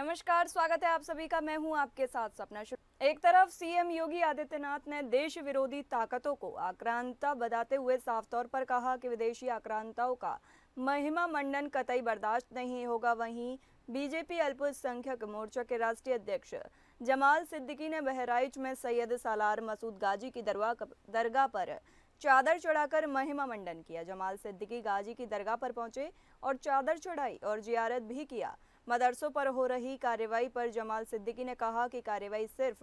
नमस्कार, स्वागत है आप सभी का। मैं हूं आपके साथ सपना। एक तरफ सीएम योगी आदित्यनाथ ने देश विरोधी ताकतों को आक्रांता बताते हुए साफ तौर पर कहा कि विदेशी आक्रांताओं का महिमा मंडन कतई बर्दाश्त नहीं होगा। वहीं बीजेपी अल्पसंख्यक मोर्चा के राष्ट्रीय अध्यक्ष जमाल सिद्दीकी ने बहराइच में सैयद सालार मसूद गाजी की दरगाह पर चादर चढ़ाकर महिमा मंडन किया। जमाल सिद्दीकी गाजी की दरगाह पर पहुंचे और चादर चढ़ाई और जियारत भी किया। मदरसों पर हो रही कार्रवाई पर जमाल सिद्दीकी ने कहा कि कार्रवाई सिर्फ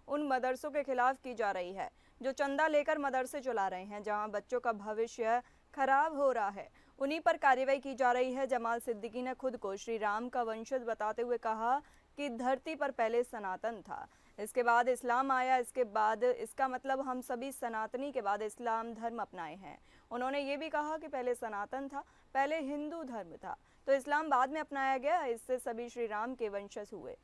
उन मदरसों के खिलाफ की जा रही है जो चंदा लेकर मदरसे चला रहे हैं, जहां बच्चों का भविष्य खराब हो रहा है, उन्हीं पर कार्रवाई की जा रही है। जमाल सिद्दीकी ने खुद को श्री राम का वंशज बताते हुए कहा कि धरती पर पहले सनातन था, इसके बाद इस्लाम आया, इसके बाद इसका मतलब हम सभी सनातनी के बाद इस्लाम धर्म अपनाए हैं। उन्होंने ये भी कहा कि पहले सनातन था, पहले हिंदू धर्म था, तो इस्लाम बाद में अपनाया गया, इससे सभी श्री राम के वंशज हुए।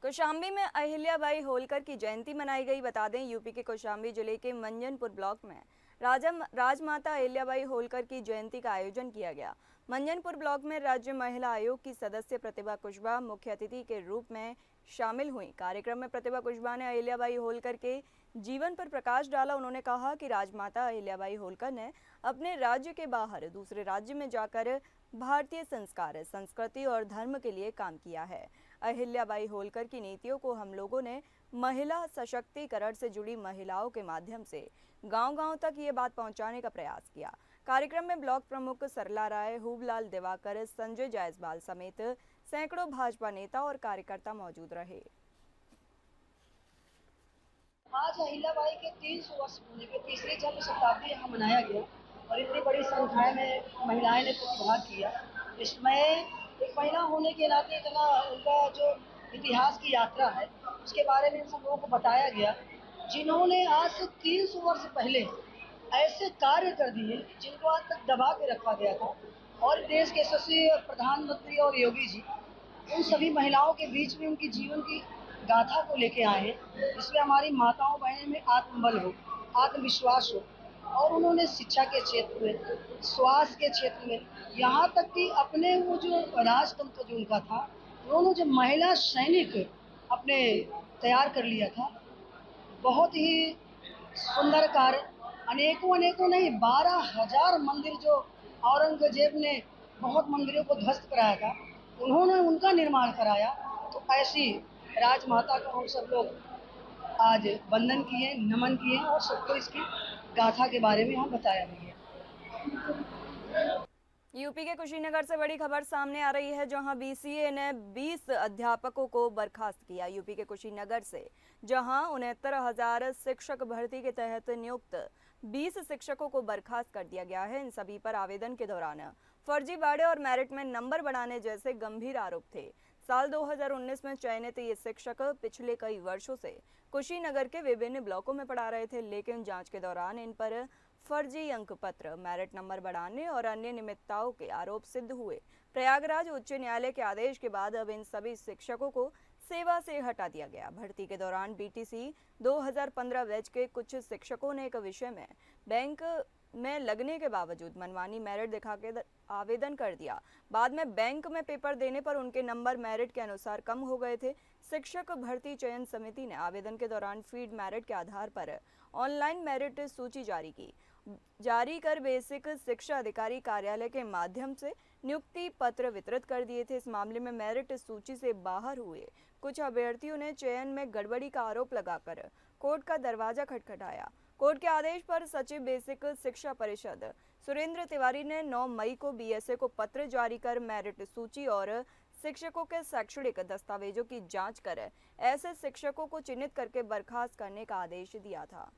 कौशाम्बी में अहिल्याबाई होलकर की जयंती मनाई गई। बता दें, यूपी के कौशाम्बी जिले के मंजनपुर ब्लॉक में राजमाता अहिल्याबाई होलकर की जयंती का आयोजन किया गया। मंजनपुर ब्लॉक में राज्य महिला आयोग की सदस्य प्रतिभा कुशवाहा मुख्य अतिथि के रूप में शामिल हुई। कार्यक्रम में प्रतिभा कुशवाहा ने अहिल्याबाई होलकर के जीवन पर प्रकाश डाला। उन्होंने कहा कि राजमाता अहिल्याबाई होलकर ने अपने राज्य के बाहर दूसरे राज्य में जाकर भारतीय संस्कार, संस्कृति और धर्म के लिए काम किया है। अहिल्याबाई होलकर की नीतियों को हम लोगों ने महिला सशक्तिकरण से जुड़ी महिलाओं के माध्यम से गांव-गांव तक ये बात पहुंचाने का प्रयास किया। कार्यक्रम में ब्लॉक प्रमुख सरला राय, हुबलाल दिवाकर, संजय जायसवाल समेत सैकड़ों भाजपा नेता और कार्यकर्ता मौजूद रहे। आज अहिल्याबाई के 300 वर्ष पूरे के तीसरी जन्म शताब्दी यहाँ मनाया गया और इतनी बड़ी संख्या में महिलाएं ने प्रतिभाग किया। इसमें एक महिला होने के नाते इतना उनका जो इतिहास की यात्रा है उसके बारे में सब लोगों को बताया गया, जिन्होंने आज से 300 वर्ष पहले ऐसे कार्य कर दिए जिनको आज तक दबा के रखा गया था। और देश के यशस्वी प्रधानमंत्री और योगी जी उन सभी महिलाओं के बीच में उनकी जीवन की गाथा को लेके आए हैं, जिसमें हमारी माताओं बहनों में आत्मबल हो, आत्मविश्वास हो। और उन्होंने शिक्षा के क्षेत्र में, स्वास्थ्य के क्षेत्र में, यहाँ तक कि अपने वो जो राजतंत्र जो उनका था, उन्होंने जो महिला सैनिक अपने तैयार कर लिया था, बहुत ही सुंदर कार्य। अनेकों अनेकों नहीं, 12,000 मंदिर जो औरंगजेब ने बहुत मंदिरों को ध्वस्त कराया था, उन्होंने उनका निर्माण कराया। तो ऐसी राजमाता को हम सब लोग आज वंदन किए, नमन किए और सबको इसकी गाथा के बारे में हम बताया भी है। यूपी के कुशीनगर से बड़ी खबर सामने आ रही है, जहां बीसीए ने 20 अध्यापकों को बर्खास्त किया। यूपी के कुशीनगर से जहां 69,000 शिक्षक भर्ती के तहत नियुक्त 20 शिक्षकों को बर्खास्त कर दिया गया है। इन सभी पर आवेदन के दौरान फर्जीवाड़े और मेरिट में नंबर बढ़ाने जैसे गंभीर आरोप थे। साल 2019 में चयनित ये शिक्षक पिछले कई वर्षों से कुशीनगर के विभिन्न ब्लॉकों में पढ़ा रहे थे, लेकिन जांच के दौरान इन पर फर्जी अंक पत्र, मेरिट नंबर बढ़ाने और अन्य निमित्ताओं के आरोप सिद्ध हुए। प्रयागराज उच्च न्यायालय के आदेश के बाद अब इन सभी शिक्षकों को सेवा से हटा दिया गया। भर्ती के दौरान बीटीसी 2015 बैच के कुछ शिक्षकों ने एक विषय में बैंक में लगने के बावजूद मनमानी मेरिट दिखा के आवेदन कर दिया। बाद में बैंक में पेपर देने पर उनके नंबर मेरिट के अनुसार कम हो गए थे। शिक्षक भर्ती चयन समिति ने आवेदन के दौरान फीड मेरिट के आधार पर ऑनलाइन मेरिट सूची जारी कर बेसिक शिक्षा अधिकारी कार्यालय के माध्यम से नियुक्ति पत्र वितरित कर दिए थे। इस मामले में मेरिट सूची से बाहर हुए कुछ अभ्यर्थियों ने चयन में गड़बड़ी का आरोप लगाकर कोर्ट का दरवाजा खटखटाया। कोर्ट के आदेश पर सचिव बेसिक शिक्षा परिषद सुरेंद्र तिवारी ने 9 मई को बीएसए को पत्र जारी कर मेरिट सूची और शिक्षकों के शैक्षणिक दस्तावेजों की जांच कर ऐसे शिक्षकों को चिन्हित करके बर्खास्त करने का आदेश दिया था।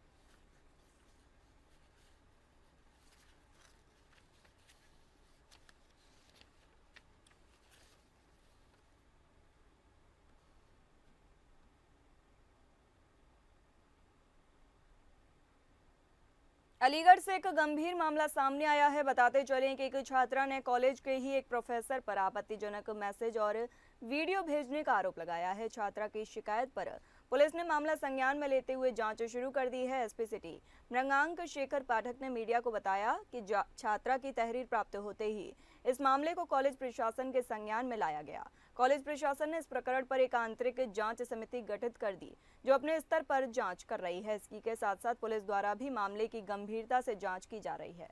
अलीगढ़ से एक गंभीर मामला सामने आया है। बताते चलें कि एक छात्रा ने कॉलेज के ही एक प्रोफेसर पर आपत्तिजनक मैसेज और वीडियो भेजने का आरोप लगाया है। छात्रा की शिकायत पर पुलिस ने मामला संज्ञान में लेते हुए जांच शुरू कर दी है। एसपी सिटी मृगांक शेखर पाठक ने मीडिया को बताया कि छात्रा की तहरीर प्राप्त होते ही इस मामले को कॉलेज प्रशासन के संज्ञान में लाया गया। कॉलेज प्रशासन ने इस प्रकरण पर एक आंतरिक जांच समिति गठित कर दी जो अपने स्तर पर जांच कर रही है। इसी के साथ साथ पुलिस द्वारा भी मामले की गंभीरता से जांच की जा रही है।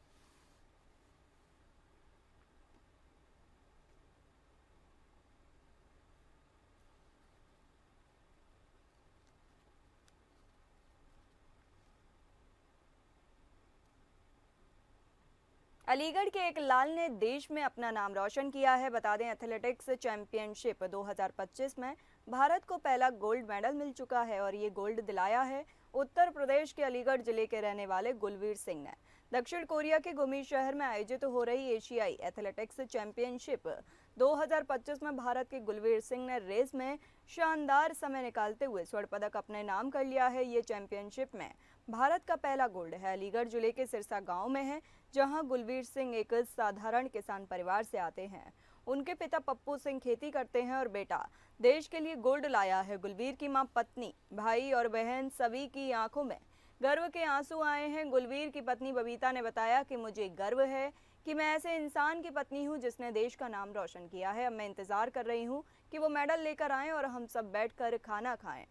अलीगढ़ के एक लाल ने देश में अपना नाम रोशन किया है। बता दें एथलेटिक्स चैंपियनशिप 2025 में भारत को पहला गोल्ड मेडल मिल चुका है और ये गोल्ड दिलाया है उत्तर प्रदेश के अलीगढ़ जिले के रहने वाले गुलवीर सिंह ने। दक्षिण कोरिया के गुमी शहर में आयोजित हो रही एशियाई एथलेटिक्स चैंपियनशिप 2025 में भारत के गुलवीर सिंह ने रेस में शानदार समय निकालते हुए स्वर्ण पदक अपने नाम कर लिया है। ये चैंपियनशिप में भारत का पहला गोल्ड है। अलीगढ़ जिले के सिरसा गांव में है जहां गुलवीर सिंह एक साधारण किसान परिवार से आते हैं। उनके पिता पप्पू सिंह खेती करते हैं और बेटा देश के लिए गोल्ड लाया है। गुलवीर की मां, पत्नी, भाई और बहन सभी की आंखों में गर्व के आंसू आए हैं। गुलवीर की पत्नी बबीता ने बताया कि मुझे गर्व है कि मैं ऐसे इंसान की पत्नी हूं जिसने देश का नाम रोशन किया है। अब मैं इंतजार कर रही हूं कि वो मेडल लेकर आएं और हम सब बैठकर खाना खाएं।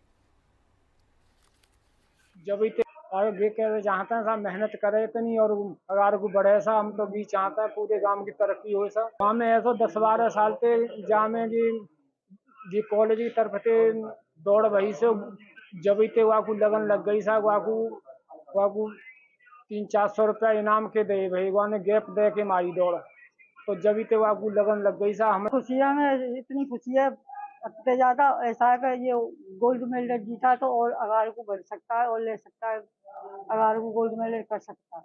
जब इतने आगे के चाहते हैं सब मेहनत करे इतनी और अगार को बढ़े सा हम तो भी चाहते हैं पूरे गांव की तरक्की हो सा। हमें ऐसा 10-12 साल से जामे जी कॉलेज की तरफ से दौड़ वही से जब इतने वाकू लगन लग गई सा वाकू 300-400 रुपया इनाम के दे भाई वो ने गैप दे के मारी दौड़ तो जब इतने वाकू लगन लग गई सा। हमें खुशियाँ में इतनी खुशी है सबसे ज्यादा ऐसा है कि ये गोल्ड मेडल जीता तो और अगार को बढ़ सकता है और ले सकता है, अगार को गोल्ड मेडल कर सकता है।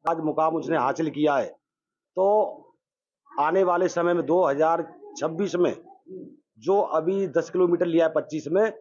आज मुकाम उसने हासिल किया है तो आने वाले समय में 2026 में जो अभी 10 किलोमीटर लिया है 25 में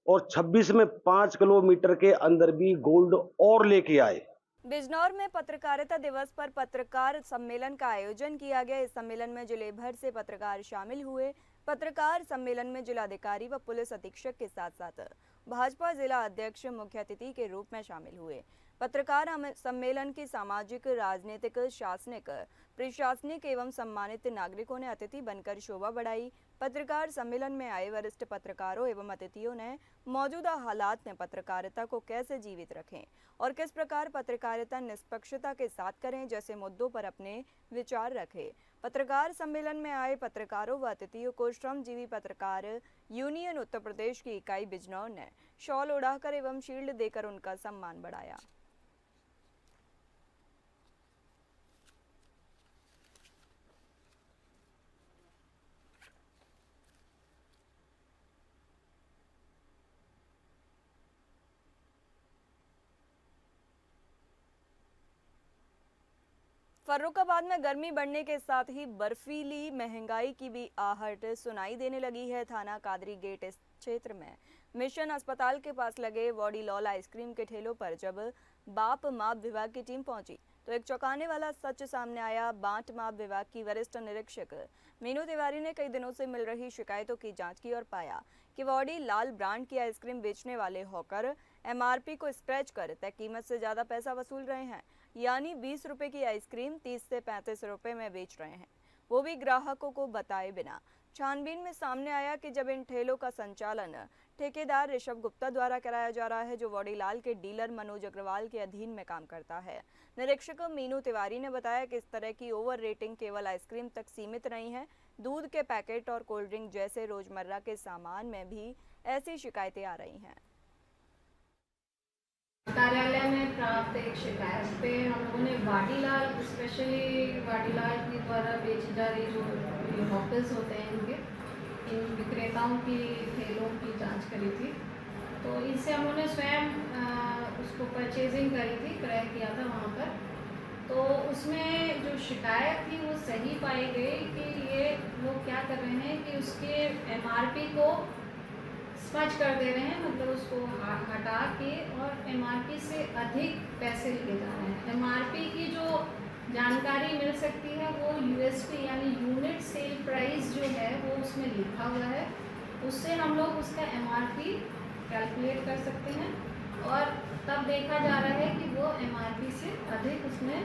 और 26 में 5 किलोमीटर के अंदर भी गोल्ड और लेके आए। बिजनौर में पत्रकारिता दिवस पर पत्रकार सम्मेलन का आयोजन किया गया। इस सम्मेलन में जिले भर से पत्रकार शामिल हुए। पत्रकार सम्मेलन में जिलाधिकारी व पुलिस अधीक्षक के साथ साथ भाजपा जिला अध्यक्ष मुख्य अतिथि के रूप में शामिल हुए। पत्रकार सम्मेलन की सामाजिक, राजनीतिक, शासनिक, प्रशासनिक एवं सम्मानित नागरिकों ने अतिथि बनकर शोभा बढ़ाई। पत्रकार सम्मेलन में आए वरिष्ठ पत्रकारों एवं अतिथियों ने मौजूदा हालात में पत्रकारिता को कैसे जीवित रखें और किस प्रकार पत्रकारिता निष्पक्षता के साथ करें जैसे मुद्दों पर अपने विचार रखे। पत्रकार सम्मेलन में आए पत्रकारों व अतिथियों को श्रमजीवी पत्रकार यूनियन उत्तर प्रदेश की इकाई बिजनौर ने शॉल उड़ाकर एवं शील्ड देकर उनका सम्मान बढ़ाया। फर्रुखाबाद में गर्मी बढ़ने के साथ ही बर्फीली महंगाई की भी आहट सुनाई देने लगी है। थाना कादरी गेट क्षेत्र में मिशन अस्पताल के पास लगे वॉडी लॉल आइसक्रीम के ठेलों पर जब बाप माप विभाग की टीम पहुंची तो एक चौंकाने वाला सच सामने आया। बाट माप विभाग की वरिष्ठ निरीक्षक मीनू तिवारी ने कई दिनों से मिल रही शिकायतों की जांच की और पाया कि वॉडी लाल ब्रांड की आइसक्रीम बेचने वाले हॉकर एमआरपी को स्क्रैच कर तय कीमत से ज्यादा पैसा वसूल रहे हैं, यानी 20 रुपए की आइसक्रीम 30 से 35 रुपए में बेच रहे हैं, वो भी ग्राहकों को बताए बिना। छानबीन में सामने आया कि जब इन ठेलों का संचालन ठेकेदार ऋषभ गुप्ता द्वारा कराया जा रहा है जो वॉडीलाल के डीलर मनोज अग्रवाल के अधीन में काम करता है। निरीक्षक मीनू तिवारी ने बताया कि इस तरह की ओवर रेटिंग केवल आइसक्रीम तक सीमित नहीं है, दूध के पैकेट और कोल्ड ड्रिंक जैसे रोजमर्रा के सामान में भी ऐसी शिकायतें आ रही हैं। कार्यालय में प्राप्त एक शिकायत पे हम लोगों ने वाडीलाल, स्पेशली वाडीलाल के द्वारा बेची जा रही जो हॉकर्स होते हैं इन विक्रेताओं की ठेलों की जांच करी थी। तो इससे हम लोगों ने स्वयं उसको परचेजिंग करी थी, क्रय किया था वहाँ पर। तो उसमें जो शिकायत थी वो सही पाई गई कि ये लोग क्या कर रहे हैं कि उसके एमआरपी को स्मज कर दे रहे हैं, मतलब उसको हटा के और एमआरपी से अधिक पैसे लिए जा रहे हैं। एमआरपी की जो जानकारी मिल सकती है वो यूएसपी यानी यूनिट सेल प्राइस जो है वो उसमें लिखा हुआ है, उससे हम लोग उसका एमआरपी कैलकुलेट कर सकते हैं और तब देखा जा रहा है कि वो एमआरपी से अधिक उसमें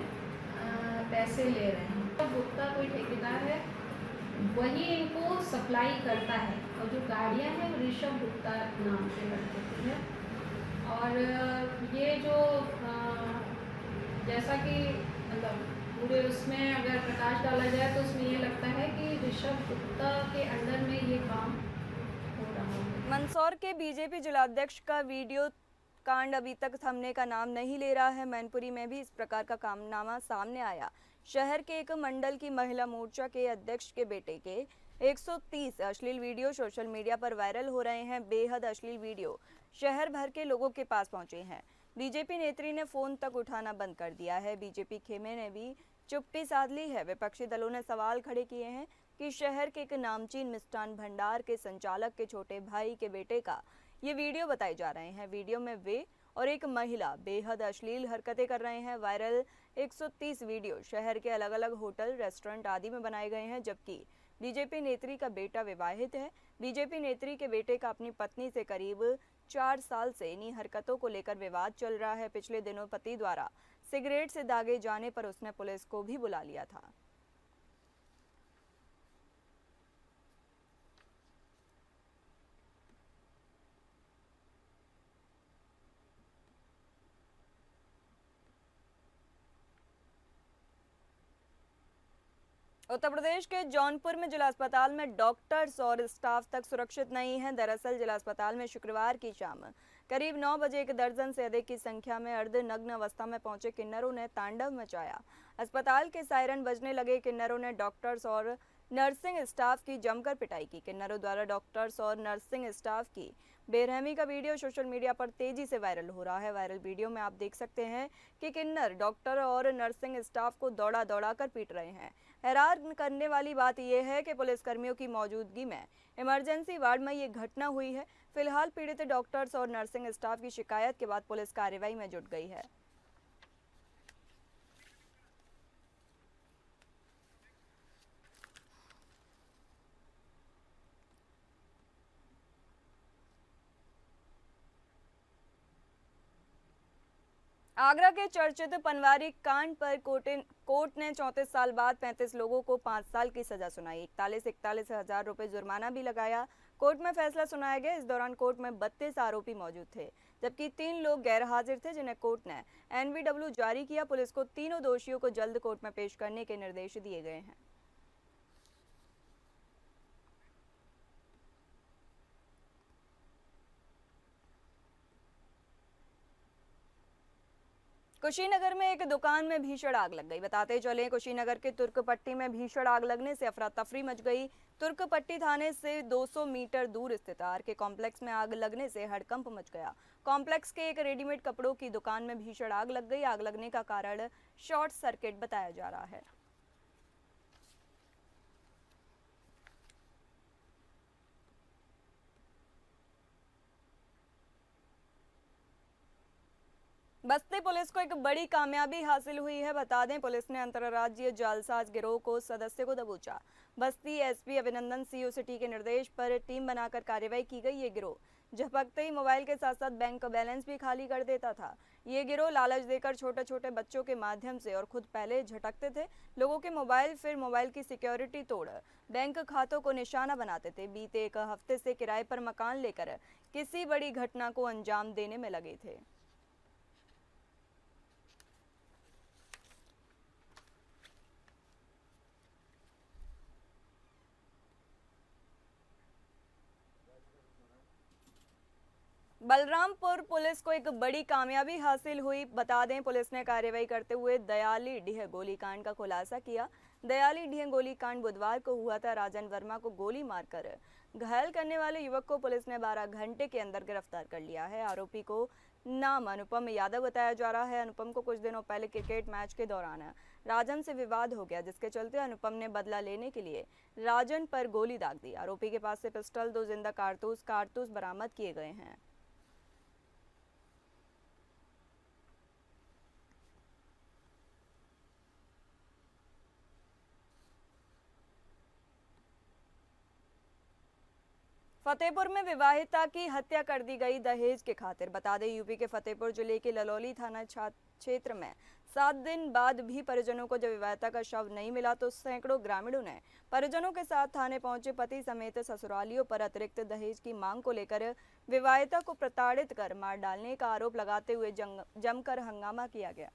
पैसे ले रहे हैं। तो गुप्ता कोई ठेकेदार है, वही इनको सप्लाई करता है और जो गाड़ियाँ हैं वो ऋषभ गुप्ता नाम से लगती है। और ये जो जैसा कि मतलब पूरे उसमें अगर प्रकाश डाला जाए तो उसमें ये लगता है कि ऋषभ गुप्ता के अंडर में ये काम हो रहा है। मंदसौर के बीजेपी जिलाध्यक्ष का वीडियो कांड अभी तक थमने का नाम नहीं ले रहा है। मैनपुरी में भी इस प्रकार का कामनामा सामने आया। शहर के एक मंडल की महिला मोर्चा के अध्यक्ष के बेटे के 130 अश्लील वीडियो सोशल मीडिया पर वायरल हो रहे हैं। बेहद अश्लील वीडियो शहर भर के लोगों के पास पहुंचे हैं। बीजेपी नेत्री ने फोन तक उठाना बंद कर दिया है। बीजेपी खेमे ने भी चुप्पी साध ली है। विपक्षी दलों ने सवाल खड़े किए हैं कि शहर के एक नामचीन मिष्ठान भंडार के संचालक के छोटे भाई के बेटे का ये वीडियो बताए जा रहे हैं। वीडियो में वे और एक महिला बेहद अश्लील हरकतें कर रहे हैं। वायरल 130 वीडियो शहर के अलग अलग होटल, रेस्टोरेंट आदि में बनाए गए हैं, जबकि बीजेपी नेत्री का बेटा विवाहित है। बीजेपी नेत्री के बेटे का अपनी पत्नी से करीब 4 साल से इन्हीं हरकतों को लेकर विवाद चल रहा है। पिछले दिनों पति द्वारा सिगरेट से दागे जाने पर उसने पुलिस को भी बुला लिया था। उत्तर प्रदेश के जौनपुर में जिला अस्पताल में डॉक्टर्स और स्टाफ तक सुरक्षित नहीं है। दरअसल जिला अस्पताल में शुक्रवार की शाम करीब 9 बजे 1 दर्जन से अधिक की संख्या में अर्धनग्न अवस्था में पहुंचे किन्नरों ने तांडव मचाया। अस्पताल के सायरन बजने लगे। किन्नरों ने डॉक्टर्स और नर्सिंग स्टाफ की जमकर पिटाई की। किन्नरों द्वारा डॉक्टर्स और नर्सिंग स्टाफ की बेरहमी का वीडियो सोशल मीडिया पर तेजी से वायरल हो रहा है। वायरल वीडियो में आप देख सकते हैं कि किन्नर डॉक्टर और नर्सिंग स्टाफ को दौड़ा दौड़ा कर पीट रहे हैं। हैरान करने वाली बात यह है कि पुलिसकर्मियों की मौजूदगी में इमरजेंसी वार्ड में ये घटना हुई है। फिलहाल पीड़ित डॉक्टर्स और नर्सिंग स्टाफ की शिकायत के बाद पुलिस कार्रवाई में जुट गई है। आगरा के चर्चित पनवारी कांड पर कोर्ट ने 34 साल बाद 35 लोगों को 5 साल की सजा सुनाई। 41 हजार रुपए जुर्माना भी लगाया। कोर्ट में फैसला सुनाया गया। इस दौरान कोर्ट में 32 आरोपी मौजूद थे, जबकि 3 लोग गैर हाजिर थे, जिन्हें कोर्ट ने NVW जारी किया। पुलिस को तीनों दोषियों को जल्द कोर्ट में पेश करने के निर्देश दिए गए हैं। कुशीनगर में एक दुकान में भीषण आग लग गई। बताते चले कुशीनगर के तुर्कपट्टी में भीषण आग लगने से अफरा तफरी मच गई। तुर्कपट्टी थाने से 200 मीटर दूर स्थित आर के कॉम्प्लेक्स में आग लगने से हड़कंप मच गया। कॉम्प्लेक्स के एक रेडीमेड कपड़ों की दुकान में भीषण आग लग गई। आग लगने का कारण शॉर्ट सर्किट बताया जा रहा है। बस्ती पुलिस को एक बड़ी कामयाबी हासिल हुई है। बता दें, पुलिस ने अंतर्राज्यीय जालसाज गिरोह को सदस्य को दबोचा। बस्ती एसपी अभिनंदन सीओ सिटी के निर्देश पर टीम बनाकर कार्रवाई की गई। ये गिरोह झपकते ही मोबाइल के साथ साथ बैंक का बैलेंस भी खाली कर देता था। ये गिरोह लालच देकर छोटे छोटे बच्चों के माध्यम से और खुद पहले झटकते थे लोगों के मोबाइल, फिर मोबाइल की सिक्योरिटी तोड़ बैंक खातों को निशाना बनाते थे। बीते 1 हफ्ते से किराए पर मकान लेकर किसी बड़ी घटना को अंजाम देने में लगे थे। बलरामपुर पुलिस को एक बड़ी कामयाबी हासिल हुई। बता दें, पुलिस ने कार्रवाई करते हुए दयाली डीह गोलीकांड का खुलासा किया। दयाली डीह गोलीकांड बुधवार को हुआ था। राजन वर्मा को गोली मारकर घायल करने वाले युवक को पुलिस ने 12 घंटे के अंदर गिरफ्तार कर लिया है। आरोपी को नाम अनुपम यादव बताया जा रहा है। अनुपम को कुछ दिनों पहले क्रिकेट मैच के दौरान राजन से विवाद हो गया, जिसके चलते अनुपम ने बदला लेने के लिए राजन पर गोली दाग दी। आरोपी के पास से पिस्टल, 2 जिंदा कारतूस बरामद किए गए हैं। फतेहपुर में विवाहिता की हत्या कर दी गई दहेज के खातिर। बता दें, यूपी के फतेहपुर जिले के ललौली थाना क्षेत्र में 7 दिन बाद भी परिजनों को जब विवाहिता का शव नहीं मिला तो सैकड़ों ग्रामीणों ने परिजनों के साथ थाने पहुंचे पति समेत ससुरालियों पर अतिरिक्त दहेज की मांग को लेकर विवाहिता को प्रताड़ित कर मार डालने का आरोप लगाते हुए जमकर हंगामा किया गया।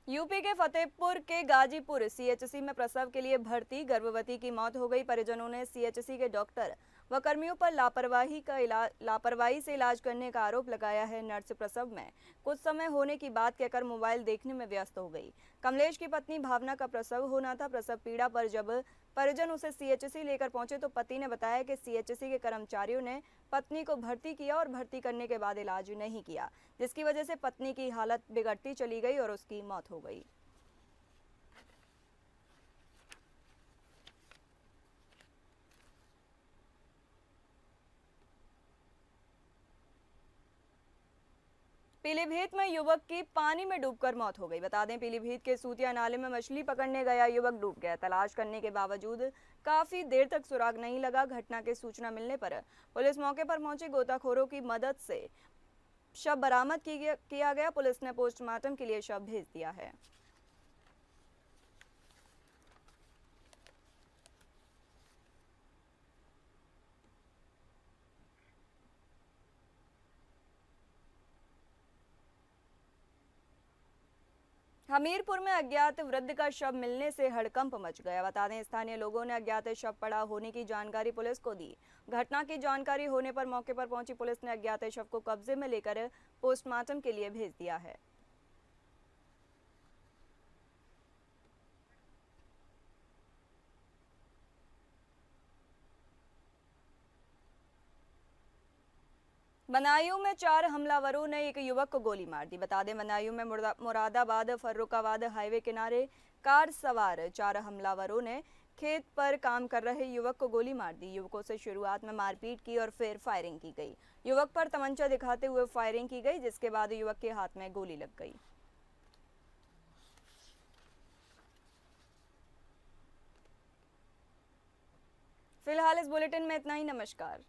यूपी के फतेहपुर के गाजीपुर सीएचसी में प्रसव के लिए भर्ती गर्भवती की मौत हो गई। परिजनों ने सीएचसी के डॉक्टर व कर्मियों पर लापरवाही से इलाज करने का आरोप लगाया है। नर्स प्रसव में कुछ समय होने की बात कहकर मोबाइल देखने में व्यस्त हो गई। कमलेश की पत्नी भावना का प्रसव होना था। प्रसव पीड़ा पर जब परिजन उसे सीएचसी लेकर पहुंचे तो पति ने बताया कि सीएचसी के कर्मचारियों ने पत्नी को भर्ती किया और भर्ती करने के बाद इलाज नहीं किया, जिसकी वजह से पत्नी की हालत बिगड़ती चली गई और उसकी मौत हो गई। पीलीभीत में युवक की पानी में डूबकर मौत हो गई। बता दें, पीलीभीत के सूतिया नाले में मछली पकड़ने गया युवक डूब गया। तलाश करने के बावजूद काफी देर तक सुराग नहीं लगा। घटना की सूचना मिलने पर पुलिस मौके पर पहुंची। गोताखोरों की मदद से शव बरामद किया गया। पुलिस ने पोस्टमार्टम के लिए शव भेज दिया है। हमीरपुर में अज्ञात वृद्ध का शव मिलने से हड़कंप मच गया। बता दें, स्थानीय लोगों ने अज्ञात शव पड़ा होने की जानकारी पुलिस को दी। घटना की जानकारी होने पर मौके पर पहुंची पुलिस ने अज्ञात शव को कब्जे में लेकर पोस्टमार्टम के लिए भेज दिया है। बदायूं में 4 हमलावरों ने एक युवक को गोली मार दी। बता दें, बदायूं में मुरादाबाद फर्रुखाबाद हाईवे किनारे कार सवार 4 हमलावरों ने खेत पर काम कर रहे युवक को गोली मार दी। युवकों से शुरुआत में मारपीट की और फिर फायरिंग की गई। युवक पर तमंचा दिखाते हुए फायरिंग की गई, जिसके बाद युवक के हाथ में गोली लग गई। फिलहाल इस बुलेटिन में इतना ही। नमस्कार।